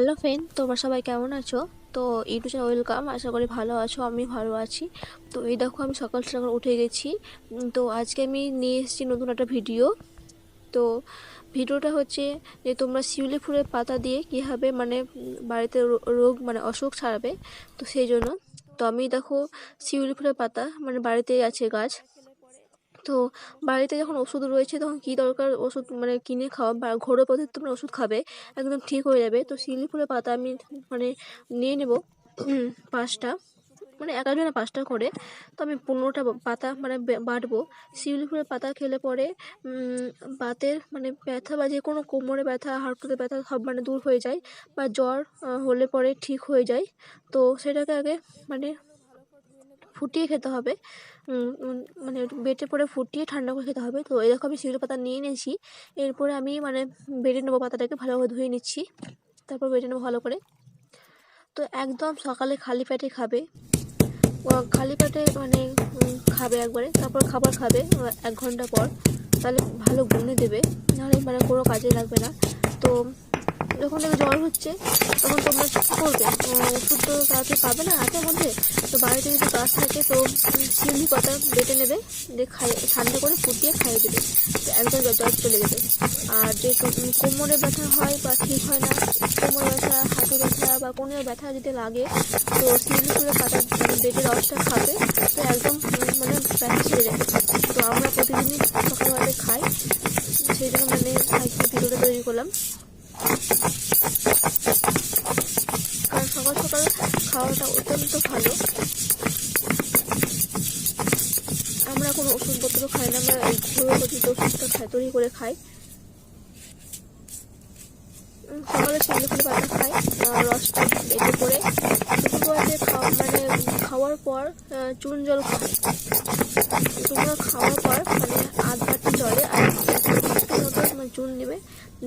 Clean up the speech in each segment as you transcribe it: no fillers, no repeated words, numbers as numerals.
Hello friend, তোমরা সবাই কেমন আছো? তো ইউটিউব চ্যানেল ওয়েলকাম। আশা করি ভালো আছো, আমি ভালো আছি। তো এই দেখো আমি সকাল সকাল উঠে গেছি। তো আজকে আমি নিয়ে এসেছি নতুন একটা ভিডিও। তো ভিডিওটা হচ্ছে যে তোমরা শিউলি ফুলের পাতা দিয়ে কীভাবে মানে বাড়িতে রোগ মানে অসুখ ছাড়াবে। তো সেই জন্য তো আমি দেখো শিউলি ফুলের পাতা মানে বাড়িতেই আছে গাছ। তো বাড়িতে যখন ওষুধ রয়েছে তখন কী দরকার ওষুধ মানে কিনে খাওয়া, বা ঘরোয়া পদ্ধতিতে তোমরা ওষুধ খাবে, একদম ঠিক হয়ে যাবে। তো শিউলি ফুলের পাতা আমি মানে নিয়ে নেব 5টা, মানে এক একজনে 5টা করে। তো আমি 15টা পাতা মানে বাটবো। শিউলি ফুলের পাতা খেলে পরে বাতের মানে ব্যথা বা যে কোনো কোমরে ব্যথা, হাঁটুতে ব্যথা সব মানে দূর হয়ে যায়, বা জ্বর হলে পরে ঠিক হয়ে যায়। তো সেটাকে আগে মানে ফুটিয়ে খেতে হবে, মানে বেটে পরে ফুটিয়ে ঠান্ডা করে খেতে হবে। তো এরকম আমি শিউলি পাতা নিয়ে নিয়েছি। এরপরে আমি মানে বেটে নেবো, পাতাটাকে ভালোভাবে ধুয়ে নিচ্ছি, তারপর বেটে নেবো ভালো করে। তো একদম সকালে খালি পেটে খাবে, খালি পেটে মানে খাবে একবারে, তারপর খাবার খাবে 1 ঘন্টা পর। তাহলে ভালো গুনে দেবে, নাহলে মানে কোনো কাজে লাগবে না। তো যখন জ্বর হচ্ছে তখন তোমরা কী করবে, ওষুধ তো তাড়াতাড়ি পাবে না হাতের মধ্যে। তো বাড়িতে যদি গাছ থাকে তো শিউলি পাতা বেটে নেবে, দিয়ে ঠান্ডা করে ফুটিয়ে খাইয়ে দেবে, তো একদম জ্বর চলে যাবে। আর যে কোমরে ব্যথা হয় বা ঠিক হয় না, কোমরে ব্যথা, হাঁটু ব্যথা বা কোনো ব্যথা যদি লাগে, তো শিউলি ফুলের পাতা বেটে রসটা খাবে, তো একদম মানে ব্যথা ছেড়ে যাবে। তো আমরা প্রতিদিনই সকালবেলাতে খাই, সেই জন্য মানে আজকে ভিডিওটা তৈরি করলাম। কারণ সকাল সকাল খাওয়াটা অত্যন্ত ভালো। আমরা কোনো ওষুধপত্র খাই না, আমরা এই ঘরোয়া পদ্ধতিতে ওষুধটা তৈরি করে খাই। সকালে শিউলি ফুলের পাতা খাই, রসটা বেটে করে দুপুরবেলাতে মানে খাওয়ার পর চুন জল খাই। দুপুরে খাওয়ার পর মানে আধ বাটি জলে আর মতো চুন নেবে,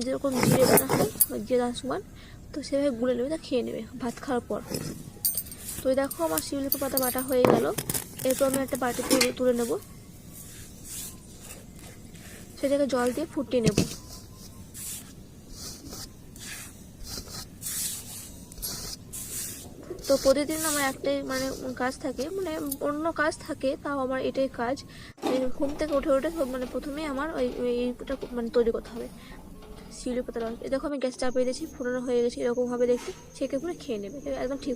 যেরকম জিরে দানা হয় জিরে দানা সমান, তো সেভাবে গুলে নেবে, তা খেয়ে নেবে ভাত খাওয়ার পর। তো দেখো আমার শিউলি পাতা বাটা হয়ে গেল। এরপর আমি একটা বাটিতে তুলে নেব, সেটাকে জল দিয়ে ফুটিয়ে নেব। তো প্রতিদিন আমার একটাই মানে কাজ থাকে, মানে অন্য কাজ থাকে, তাও আমার এটাই কাজ। ঘুম থেকে উঠে উঠে মানে প্রথমেই আমার এইটা মানে তৈরি করতে হবে শিউলি পাতার রস। দেখো আমি গ্যাস চাপিয়ে দিয়েছি, ফোটানো হয়ে গেছে, এরকম ভাবে দেখতে ছেঁকে পুরো খেয়ে নেবে, একদম ঠিক।